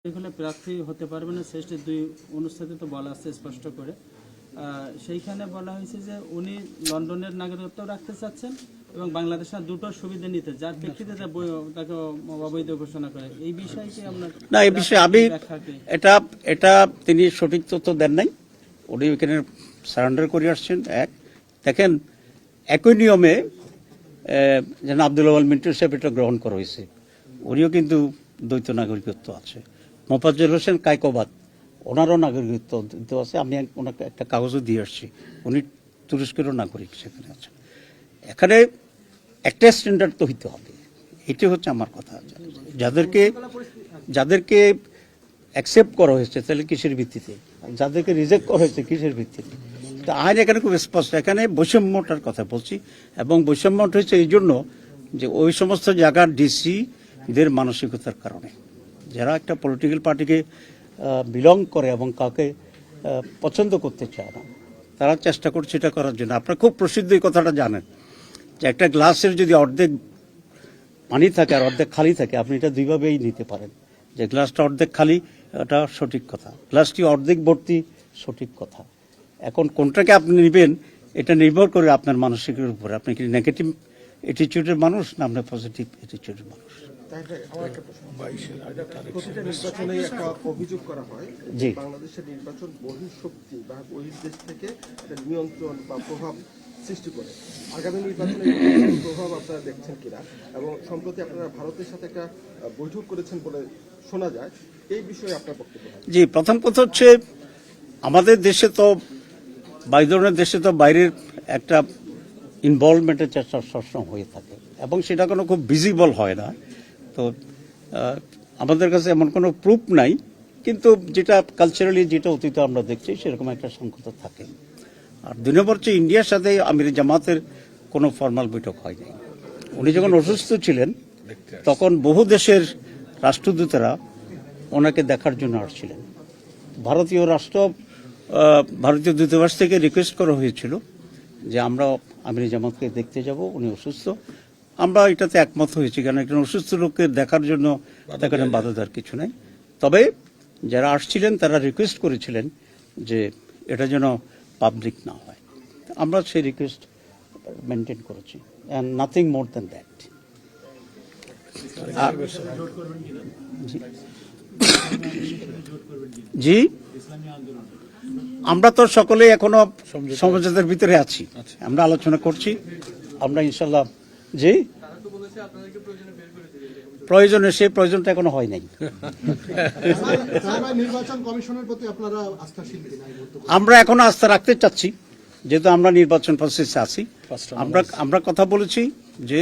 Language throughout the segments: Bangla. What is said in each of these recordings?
এখানে প্রার্থী হতে পারবে না শ্রেষ্ঠ দুই অনুচ্ছেদে তো বলা আছে স্পষ্ট করে। সেইখানে বলা হয়েছে যে উনি লন্ডনের নাগরিকত্ব রাখতে চাচ্ছেন এবং বাংলাদেশের দুটো সুবিধা নিতে, যার প্রেক্ষিতে তাকে অবৈধ ঘোষণা করে। এই বিষয়ে কি আপনার না, এই বিষয়ে আমি এটা তিনি সঠিক তথ্য দেন নাই। উনি এখানে সারেন্ডার করে আসছেন। দেখেন, একই নিয়মে যেন আব্দুল আওয়াল মিন্টু সাহেব এটা গ্রহণ করা হয়েছে, উনিও কিন্তু দ্বৈত নাগরিকত্ব আছে। মোফাজ্জল হোসেন কায়কোবাদ, ওনারও নাগরিকত্ব আছে। আমি ওনাকে একটা কাগজও দিয়ে আসছি, উনি তুরস্কেরও নাগরিক সেখানে আছেন। এখানে একটা স্ট্যান্ডার্ড তো হইতে হবে, এটি হচ্ছে আমার কথা। যাদেরকে অ্যাকসেপ্ট করা হয়েছে তাহলে কিসের ভিত্তিতে, যাদেরকে রিজেক্ট করা হয়েছে কিসের ভিত্তিতে। তো আইন এখানে খুব স্পষ্ট, এখানে বৈষম্যটার কথা বলছি। এবং বৈষম্যটা হচ্ছে এই জন্য যে ওই সমস্ত জায়গার ডিসিদের মানসিকতার কারণে, যারা একটা পলিটিক্যাল পার্টিকে বিলং করে এবং কাউকে পছন্দ করতে চায় না, তারা চেষ্টা করছে এটা করার জন্য। আপনারা খুব প্রসিদ্ধ এই কথাটা জানেন যে একটা গ্লাসের যদি অর্ধেক পানি থাকে আর অর্ধেক খালি থাকে, আপনি এটা দুইভাবেই নিতে পারেন। যে গ্লাসটা অর্ধেক খালি, এটা সঠিক কথা। গ্লাসটি অর্ধেক ভর্তি, সঠিক কথা। এখন কোনটাকে আপনি নেবেন এটা নির্ভর করে আপনার মানসিকের উপরে। আপনি কি নেগেটিভ অ্যাটিটিউডের মানুষ না আপনার পজিটিভ অ্যাটিটিউডের মানুষ। প্রতিটা নির্বাচনে একটা অভিযোগ করা হয় যে বাংলাদেশের নির্বাচন বহিঃশক্তি বা বহির্দেশ থেকে নিয়ন্ত্রণ বা প্রভাব সৃষ্টি করে। আগামী নির্বাচনে প্রভাব আপনারা দেখছেন কিনা, এবং সম্প্রতি আপনারা ভারতের সাথে একটা বৈঠক করেছেন বলে শোনা যায়, এই বিষয়ে আপনার বক্তব্য? জি, প্রথম কথা হচ্ছে আমাদের দেশে তো বা এই ধরনের দেশে তো বাইরের একটা ইনভলভমেন্টের চেষ্টা সবসময় হয়ে থাকে এবং সেটা কোনো খুব ভিজিবল হয় না। তো আমাদের কাছে এমন কোনো প্রুফ নাই, কিন্তু যেটা কালচারালি যেটা অতীতে আমরা দেখছি সেরকম একটা সংকট থাকে। আর 2 নম্বর হচ্ছে ইন্ডিয়ার সাথে আমির জামাতের কোনো ফর্মাল বৈঠক হয়নি। উনি যখন অসুস্থ ছিলেন তখন বহু দেশের রাষ্ট্রদূতেরা ওনাকে দেখার জন্য আসছিলেন। ভারতীয় দূতাবাস থেকে রিকোয়েস্ট করা হয়েছিল যে আমরা আমির জামাতকে দেখতে যাব, উনি অসুস্থ। আমরা এটাতে একমত হয়েছি, কারণ একজন অসুস্থ লোককে দেখার জন্য তাকে বাধা দেওয়ার কিছু নাই। তবে যারা আসছিলেন তারা রিকোয়েস্ট করেছিলেন যে এটা যেন পাবলিক না হয়। আমরা সেই রিকোয়েস্ট মেনটেন করেছি, and nothing more than that. জি, আমরা তো সকলেই এখনো সমঝোতার ভিতরে আছি, আমরা আলোচনা করছি। আমরা ইনশাল্লাহ জি প্রয়োজনে সেই প্রয়োজনটা এখনো হয় নাই। নির্বাচন কমিশনের প্রতি আপনারা আস্থাশীল কিনা? আমরা এখনো আস্থা রাখতে চাচ্ছি, যেহেতু আমরা নির্বাচন প্রসেসে আছি। আমরা কথা বলেছি যে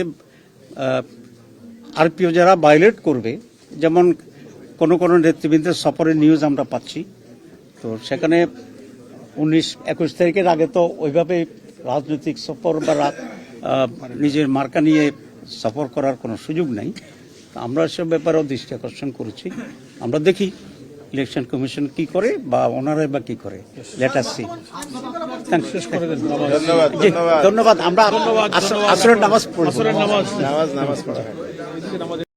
আরপিও যারা ভায়োলেট করবে, যেমন কোনো নেতৃবৃন্দের সফরের নিউজ আমরা পাচ্ছি, তো সেখানে 19-21 তারিখের আগে তো ওইভাবে রাজনৈতিক সফর বা নিজের মার্কা নিয়ে সফর করার কোনো সুযোগ নাই। আমরা সব ব্যাপারেও দৃষ্টি আকর্ষণ করেছি। আমরা দেখি ইলেকশন কমিশন কি করে বা ওনারা বা কি করে। Let us see. ধন্যবাদ। আমরা আসরের নামাজ পড়ব।